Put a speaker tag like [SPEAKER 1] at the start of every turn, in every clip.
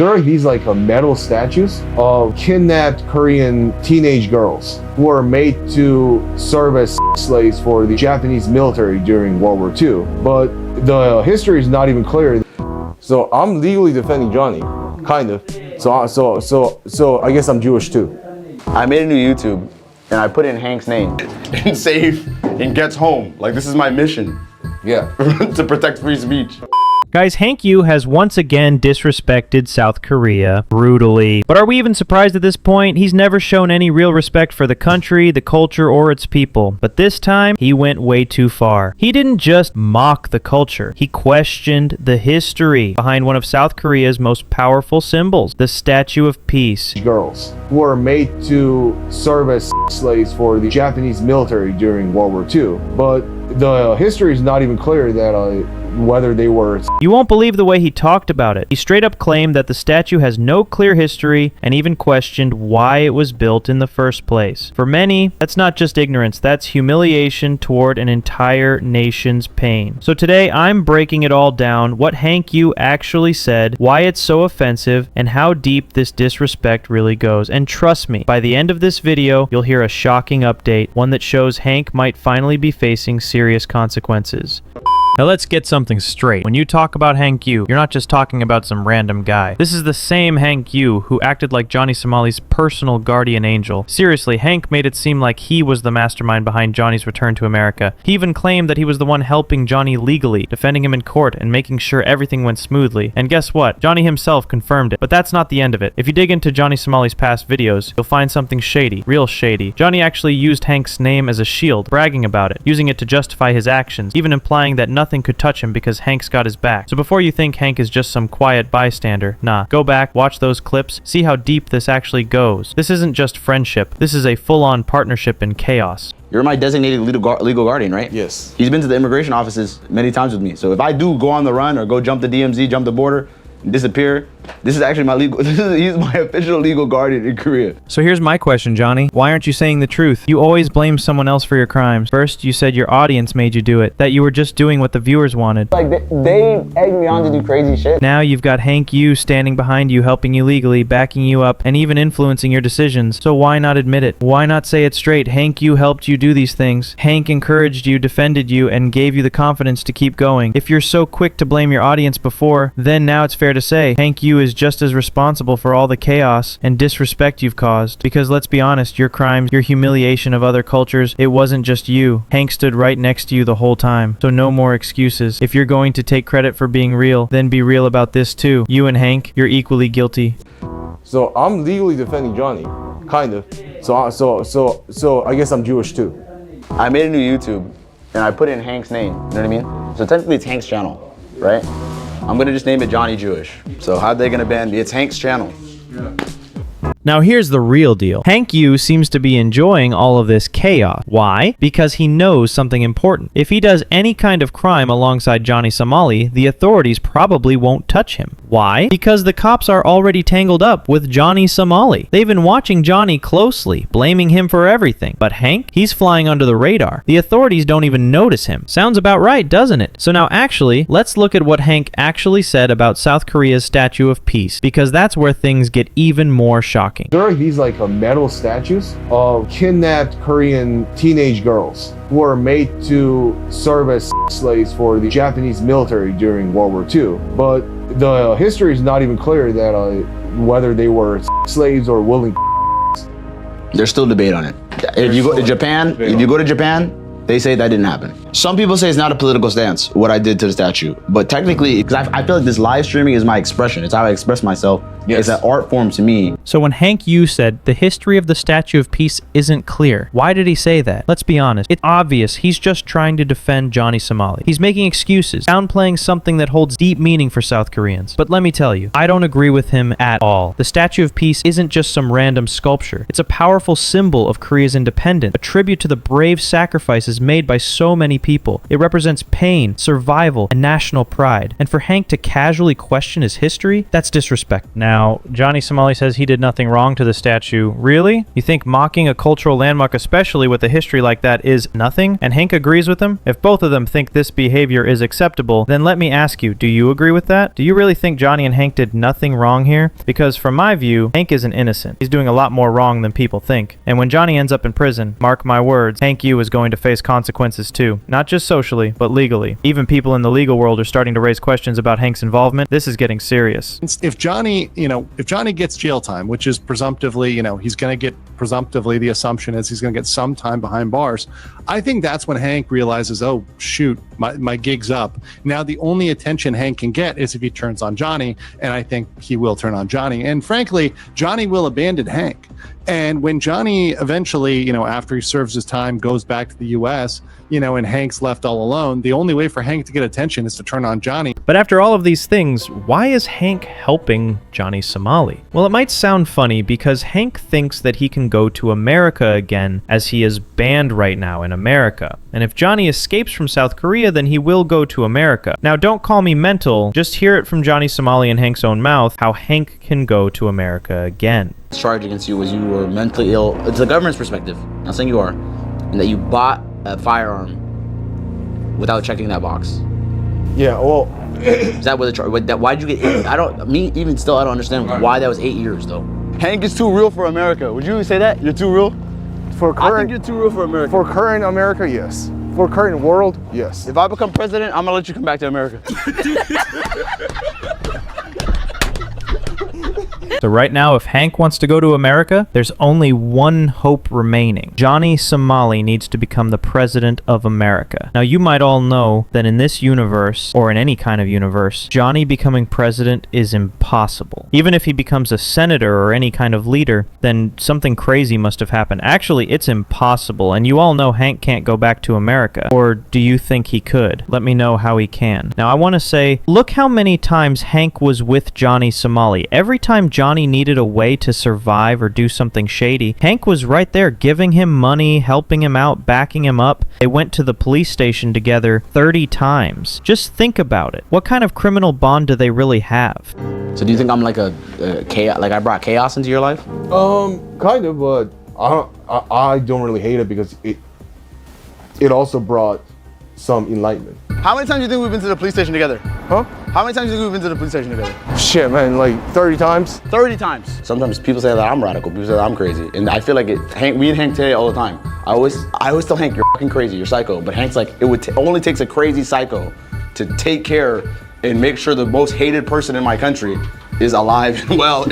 [SPEAKER 1] There are these like metal statues of kidnapped Korean teenage girls who were made to serve as slaves for the Japanese military during World War II. But the history is not even clear. So I'm legally defending Johnny, kind of. So I guess I'm Jewish too.
[SPEAKER 2] I made a new YouTube and I put in Hank's name and save and gets home. Like, this is my mission.
[SPEAKER 1] Yeah.
[SPEAKER 2] To protect free speech.
[SPEAKER 3] Guys, Hank Yoo has once again disrespected South Korea brutally. But are we even surprised at this point? He's never shown any real respect for the country, the culture, or its people. But this time, he went way too far. He didn't just mock the culture. He questioned the history behind one of South Korea's most powerful symbols, the Statue of Peace.
[SPEAKER 1] Girls who were made to serve as slaves for the Japanese military during World War II. But the history is not even clear that whether they were.
[SPEAKER 3] You won't believe the way he talked about it. He straight up claimed that the statue has no clear history and even questioned why it was built in the first place. For many, that's not just ignorance, that's humiliation toward an entire nation's pain. So today, I'm breaking it all down, what Hank Yoo actually said, why it's so offensive, and how deep this disrespect really goes. And trust me, by the end of this video, you'll hear a shocking update, one that shows Hank might finally be facing serious consequences. Now let's get something straight. When you talk about Hank Yoo, you're not just talking about some random guy. This is the same Hank Yoo who acted like Johnny Somali's personal guardian angel. Seriously, Hank made it seem like he was the mastermind behind Johnny's return to America. He even claimed that he was the one helping Johnny legally, defending him in court and making sure everything went smoothly. And guess what? Johnny himself confirmed it. But that's not the end of it. If you dig into Johnny Somali's past videos, you'll find something shady, real shady. Johnny actually used Hank's name as a shield, bragging about it, using it to justify his actions, even implying that nothing could touch him because Hank's got his back. So before you think Hank is just some quiet bystander, nah, go back, watch those clips, see how deep this actually goes. This isn't just friendship, this is a full-on partnership in chaos.
[SPEAKER 2] You're my designated legal guardian, right?
[SPEAKER 1] Yes.
[SPEAKER 2] He's been to the immigration offices many times with me. So if I do go on the run or go jump the DMZ, jump the border, and disappear, this is actually my he's my official legal guardian in Korea.
[SPEAKER 3] So here's my question, Johnny. Why aren't you saying the truth? You always blame someone else for your crimes. First, you said your audience made you do it, that you were just doing what the viewers wanted.
[SPEAKER 2] Like, they egged me on to do crazy shit.
[SPEAKER 3] Now you've got Hank Yoo standing behind you, helping you legally, backing you up, and even influencing your decisions. So why not admit it? Why not say it straight? Hank Yoo helped you do these things. Hank encouraged you, defended you, and gave you the confidence to keep going. If you're so quick to blame your audience before, then now it's fair to say Hank Yoo is just as responsible for all the chaos and disrespect you've caused. Because let's be honest, your crimes, your humiliation of other cultures, it wasn't just you. Hank stood right next to you the whole time. So no more excuses. If you're going to take credit for being real, then be real about this too. You and Hank, you're equally guilty.
[SPEAKER 1] So I'm legally defending Johnny, kind of. So I guess I'm Jewish too.
[SPEAKER 2] I made a new YouTube and I put in Hank's name, you know what I mean? So technically it's Hank's channel, right? I'm gonna just name it Johnny Jewish. So how they gonna ban me? It's Hank's channel.
[SPEAKER 1] Yeah.
[SPEAKER 3] Now here's the real deal. Hank Yoo seems to be enjoying all of this chaos. Why? Because he knows something important. If he does any kind of crime alongside Johnny Somali, the authorities probably won't touch him. Why? Because the cops are already tangled up with Johnny Somali. They've been watching Johnny closely, blaming him for everything. But Hank, he's flying under the radar. The authorities don't even notice him. Sounds about right, doesn't it? So now actually, let's look at what Hank actually said about South Korea's Statue of Peace, because that's where things get even more shocking.
[SPEAKER 1] There are these like metal statues of kidnapped Korean teenage girls who were made to serve as slaves for the Japanese military during World War II. But the history is not even clear that whether they were slaves or willing.
[SPEAKER 2] There's still debate on it. If you go to Japan, they say that didn't happen. Some people say it's not a political stance, what I did to the statue. But technically, because I feel like this live streaming is my expression. It's how I express myself. Yes. It's an art form to me.
[SPEAKER 3] So when Hank Yoo said the history of the Statue of Peace isn't clear, why did he say that? Let's be honest. It's obvious he's just trying to defend Johnny Somali. He's making excuses, downplaying something that holds deep meaning for South Koreans. But let me tell you, I don't agree with him at all. The Statue of Peace isn't just some random sculpture. It's a powerful symbol of Korea's independence, a tribute to the brave sacrifices is made by so many people. It represents pain, survival, and national pride. And for Hank to casually question his history, that's disrespect. Now, Johnny Somali says he did nothing wrong to the statue. Really? You think mocking a cultural landmark, especially with a history like that, is nothing? And Hank agrees with him? If both of them think this behavior is acceptable, then let me ask you, do you agree with that? Do you really think Johnny and Hank did nothing wrong here? Because from my view, Hank isn't innocent. He's doing a lot more wrong than people think. And when Johnny ends up in prison, mark my words, Hank Yoo is going to face consequences too. Not just socially, but legally. Even people in the legal world are starting to raise questions about Hank's involvement. This is getting serious.
[SPEAKER 4] If Johnny gets jail time, which is presumptively, he's going to get presumptively, the assumption is he's going to get some time behind bars. I think that's when Hank realizes, oh, shoot, my gig's up. Now, the only attention Hank can get is if he turns on Johnny, and I think he will turn on Johnny. And frankly, Johnny will abandon Hank. And when Johnny eventually, after he serves his time, goes back to the U.S., and Hank's left all alone, the only way for Hank to get attention is to turn on Johnny.
[SPEAKER 3] But after all of these things, why is Hank helping Johnny Somali? Well, it might sound funny because Hank thinks that he can go to America again, as he is banned right now in America. And if Johnny escapes from South Korea, then he will go to America. Now, don't call me mental, just hear it from Johnny Somali in Hank's own mouth, how Hank can go to America again.
[SPEAKER 2] The charge against you was you were mentally ill. It's the government's perspective. I'm not saying you are. And that you bought a firearm without checking that box.
[SPEAKER 1] Yeah, well,
[SPEAKER 2] Is that what the charge? Why'd you get? I don't understand why that was 8 years though. Hank is too real for America. Would you say that? You're too real?
[SPEAKER 1] for current,
[SPEAKER 2] I think you're too real for America.
[SPEAKER 1] For current America, yes. For current world, yes.
[SPEAKER 2] If I become president, I'm gonna let you come back to America.
[SPEAKER 3] So right now, if Hank wants to go to America, there's only one hope remaining. Johnny Somali needs to become the president of America. Now, you might all know that in this universe, or in any kind of universe, Johnny becoming president is impossible. Even if he becomes a senator or any kind of leader, then something crazy must have happened. Actually, it's impossible, and you all know Hank can't go back to America. Or do you think he could? Let me know how he can. Now, I want to say, look how many times Hank was with Johnny Somali. Every time Johnny needed a way to survive or do something shady, Hank was right there giving him money, helping him out, backing him up. They went to the police station together 30 times. Just think about it. What kind of criminal bond do they really have?
[SPEAKER 2] So do you think I'm like a chaos? Like I brought chaos into your life?
[SPEAKER 1] Kind of, but I don't really hate it because it also brought some enlightenment.
[SPEAKER 2] How many times do you think we've been to the police station together?
[SPEAKER 1] Huh?
[SPEAKER 2] How many times do you think we've been to the police station together?
[SPEAKER 1] Shit, man, like 30 times.
[SPEAKER 2] 30 times. Sometimes people say that I'm radical. People say that I'm crazy, and I feel like me and Hank today all the time. I always tell Hank, you're fucking crazy, you're psycho. But Hank's like, only takes a crazy psycho to take care and make sure the most hated person in my country is alive and well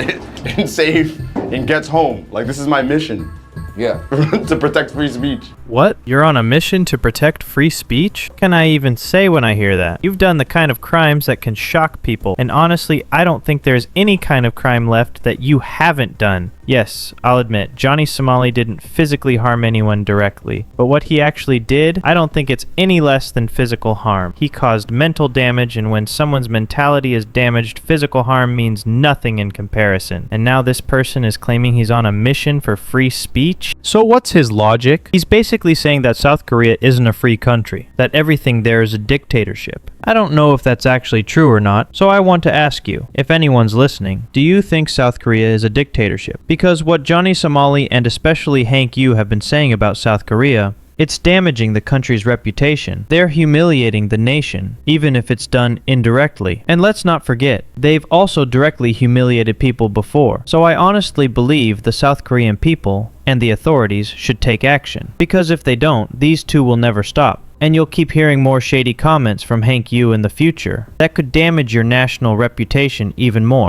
[SPEAKER 2] and safe and gets home. Like, this is my mission.
[SPEAKER 1] Yeah.
[SPEAKER 2] To protect free speech.
[SPEAKER 3] What? You're on a mission to protect free speech? What can I even say when I hear that? You've done the kind of crimes that can shock people, and honestly, I don't think there's any kind of crime left that you haven't done. Yes, I'll admit, Johnny Somali didn't physically harm anyone directly, but what he actually did, I don't think it's any less than physical harm. He caused mental damage, and when someone's mentality is damaged, physical harm means nothing in comparison. And now this person is claiming he's on a mission for free speech? So what's his logic? He's basically saying that South Korea isn't a free country, that everything there is a dictatorship. I don't know if that's actually true or not, so I want to ask you, if anyone's listening, do you think South Korea is a dictatorship? Because what Johnny Somali and especially Hank Yoo have been saying about South Korea, it's damaging the country's reputation. They're humiliating the nation, even if it's done indirectly. And let's not forget, they've also directly humiliated people before. So I honestly believe the South Korean people and the authorities should take action. Because if they don't, these two will never stop. And you'll keep hearing more shady comments from Hank Yoo in the future. That could damage your national reputation even more.